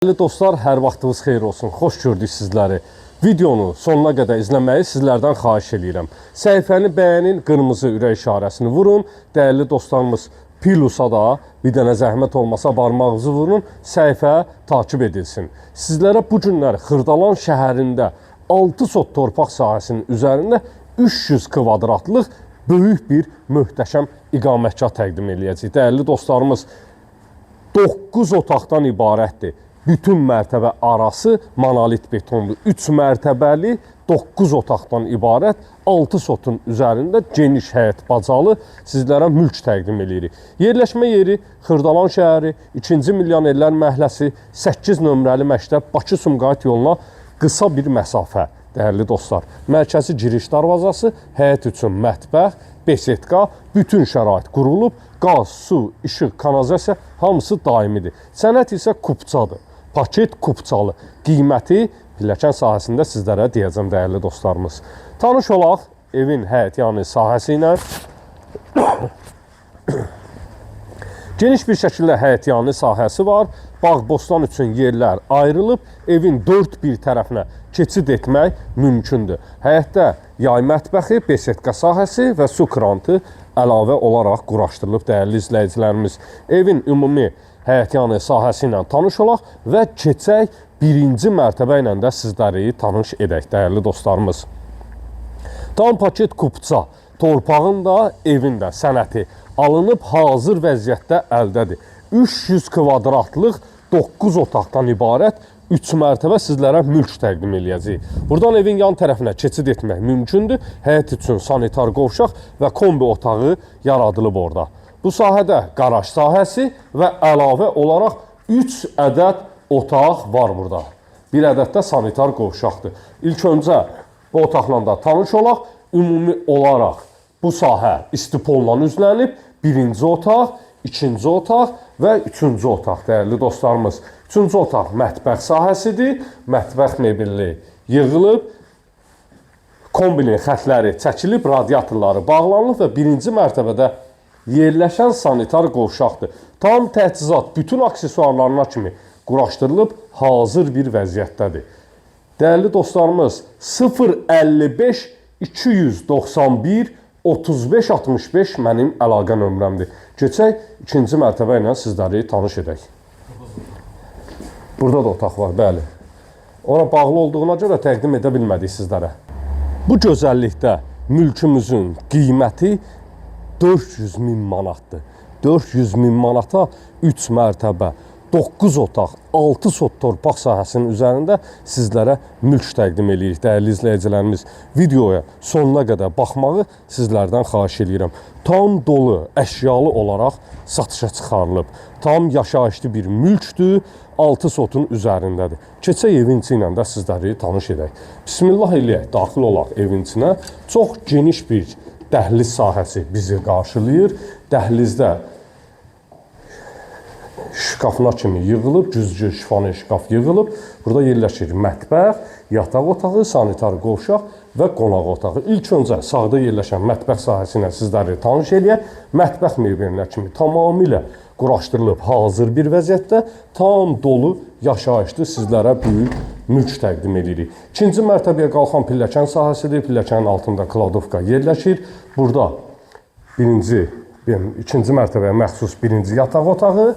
Değerli dostlar, hər vaxtınız xeyir olsun. Xoş gördük sizləri. Videonu sonuna qədər izləməyi sizlərdən xahiş edirəm. Səhifəni bəyənin, qırmızı ürək işarəsini vurun. Değerli dostlarımız, Plusa da bir dənə zəhmət olmasa barmağınızı vurun, səhifə takip edilsin. Sizlərə bu günlər Xırdalan şəhərində 6 sot torpaq sahəsinin üzərində 300 kvadratlıq böyük bir möhtəşəm iqamətgah təqdim edəcəyik. Değerli dostlarımız, 9 otaqdan ibarətdir. Bütün mərtəbə arası monolit betonlu 3 mərtəbəli 9 otaqdan ibarət 6 sotun üzərində geniş həyət bacalı sizlərə mülk təqdim edirik. Yerləşmə yeri Xırdalan şəhəri, 2-ci Milyonerlər məhəlləsi, 8 nömrəli məktəb, Bakı-Sumqayıt yoluna qısa bir məsafə. Değerli dostlar, mərkəzi giriş darvazası, həyət üçün mətbəx, besetka, bütün şərait qurulub, qaz, su, işıq, kanalizasiya hamısı daimidir. Sənət isə kupçadır. Paket kupçalı. Qiyməti pilləkən sahəsində sizlərə deyəcəm, değerli dostlarımız. Tanış olaq evin həyət yanı sahəsi ilə. Geniş bir şəkildə həyət yanı sahəsi var. Bağ, bostan üçün yerlər ayrılıb. Evin 4 bir tərəfinə keçid etmək mümkündür. Həyətdə yay mətbəxi, besetka sahəsi və su krantı əlavə olaraq quraşdırılıb, değerli izləyicilərimiz. Evin ümumi həyət yanı sahəsi ilə tanış olaq və keçək birinci mərtəbə ilə də sizləri tanış edək, değerli dostlarımız. Tam paket kupça, torpağın da evin də sənəti alınıb hazır vəziyyətdə əldədir. 300 kvadratlıq 9 otaqdan ibarət 3 mərtəbə sizlərə mülk təqdim edəcəyik. Buradan evin yan tərəfinə keçid etmək mümkündür. Həyət üçün sanitar qovşaq və kombi otağı yaradılıb orada. Bu sahədə qaraj sahəsi və əlavə olaraq 3 ədəd otaq var burada. Bir ədəd də sanitar qovşaqdır. İlk öncə bu otaqla da tanış olaq. Ümumi olaraq bu sahə istipolla üzlənib. Birinci otaq, ikinci otaq və üçüncü otaq, değerli dostlarımız. Üçüncü otaq mətbəx sahəsidir. Mətbəx mebelli yığılıb. Kombinin xətləri çəkilib, radiatorları bağlanıb və birinci mərtəbədə yerləşən sanitar qovşaqdır. Tam təchizat bütün aksesuarlarına kimi quraşdırılıb, hazır bir vəziyyətdədir. Değerli dostlarımız, 055 291 35 65 mənim əlaqə nömrəmdir. Keçək ikinci mərtəbə ilə sizləri tanış edək. Burada da otaq var, bəli. Ona bağlı olduğuna görə təqdim edə bilmədik sizlərə. Bu gözəllikdə mülkümüzün qiyməti 400 min manatdır. 400 min manata 3 mərtəbə, 9 otaq, 6 sot torpaq sahəsinin üzərində sizlərə mülk təqdim edirik, değerli izləyicilərimiz. Videoya sonuna qədər baxmağı sizlərdən xahiş edirəm. Tam dolu, əşyalı olaraq satışa çıxarılıb. Tam yaşayışlı bir mülkdür, 6 sotun üzərindədir. Keçək evin içi ilə də sizləri tanış edək. Bismillah eləyək, daxil olaq evin içinə. Çox geniş bir dəhliz sahəsi bizi qarşılayır. Dəhlizdə şkafına kimi yığılıb, güzgü şifonu şkaf yığılıb. Burada yerləşir mətbəx, yataq otağı, sanitar qovşaq və qonaq otağı. İlk öncə sağda yerləşən mətbəx sahəsi ilə sizləri tanış edək. Mətbəx mebelinə kimi tamamilə quraşdırılıb, hazır bir vəziyyətdə, tam dolu, yaşayışlı sizlərə böyük mülk təqdim edirik. İkinci mərtəbəyə qalxan pilləkən sahəsidir. Pilləkənin altında kladovka yerləşir. Burada ikinci mərtəbəyə məxsus birinci yataq otağı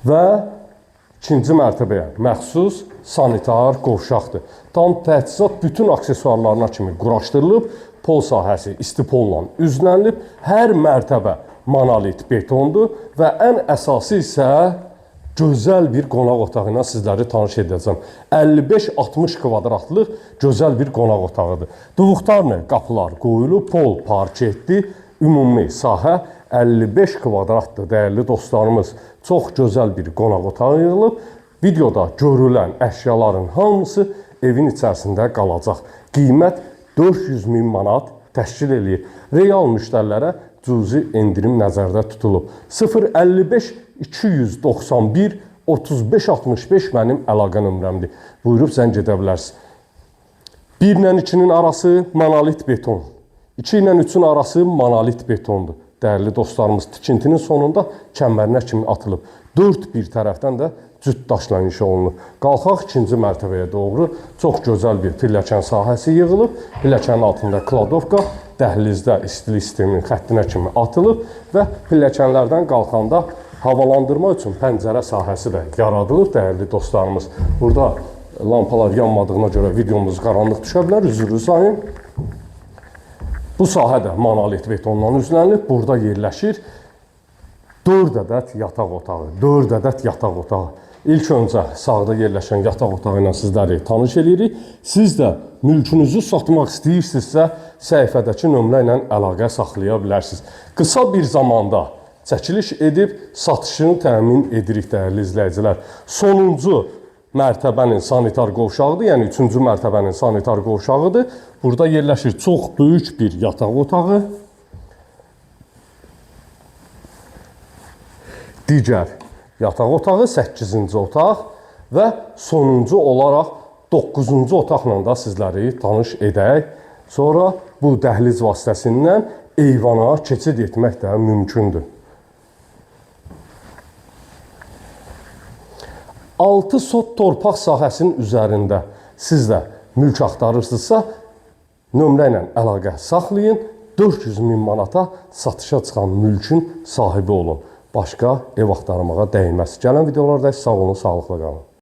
və ikinci mərtəbəyə məxsus sanitar qovşaqdır. Tam təchizat bütün aksesuarlarına kimi quraşdırılıb, pol sahəsi istipolla üzlənilib, hər mərtəbə monolit betondur və ən əsası isə gözəl bir qonaq otağı ilə sizləri tanış edəcəm. 55-60 kvadratlıq gözəl bir qonaq otağıdır. Duvuqlarla qapılar qoyulub, pol parketli, ümumi sahə 55 kvadratdır, değerli dostlarımız. Çox gözəl bir qonaq otağı yığılıb. Videoda görülən əşyaların hamısı evin içərisində qalacaq. Qiymət 400 min manat təşkil edir. Real müştərilərə cüzi endirim nəzərdə tutulub. 055 291 35 65 mənim əlaqə nömrəmdir. Buyurub zəng edə bilərsiniz. 1 ilə 2-nin arası monolit beton. 2 ilə 3-ün arası monolit betondur. dəyərli dostlarımız, tikintinin sonunda kəmərinə kimi atılıb. 4 bir tərəfdən də cüt daşla inşa olunub. Qalxaq 2-ci mərtəbəyə doğru çox gözəl bir pilləkən sahəsi yığılıb. Pilləkənin altında kladovka, dəhlizdə istilik sisteminin xəttinə kimi atılıb və pilləkənlərdən qalxanda havalandırma üçün pəncərə sahəsi də yaradılıb, dəyərli dostlarımız. Burada lampalar yanmadığına görə videomuz qaranlıq düşə bilər, üzrlü sayın. Bu sahə də monolit betondan üzlənilib. Burada yerləşir 4 ədəd yataq otağı. 4 ədəd yataq otağı. İlk öncə sağda yerləşən yataq otağı ilə sizləri tanış edirik. Siz də mülkünüzü satmaq istəyirsinizsə, səhifədəki nömrə ilə əlaqə saxlaya bilərsiniz. Qısa bir zamanda çəkiliş edib satışını təmin edirik, dəyərli izləyicilər. Sonuncu mərtəbənin sanitar qovşağıdır, yəni 3-cü mərtəbənin sanitar qovşağıdır. Burada yerləşir çox böyük bir yataq otağı. Digər yataq otağı 8-ci otaq və sonuncu olaraq 9-cu otaqla da sizləri tanış edək. Sonra bu dəhliz vasitəsindən eyvana keçid etmək də mümkündür. 6 sot torpaq sahəsinin üzərində siz də mülk axtarırsınızsa, nömrə ilə əlaqə saxlayın, 400 min manata satışa çıxan mülkün sahibi olun. Başqa ev axtarmağa dəyməz. Gələn videolarda sağ olun, sağlıqla qalın.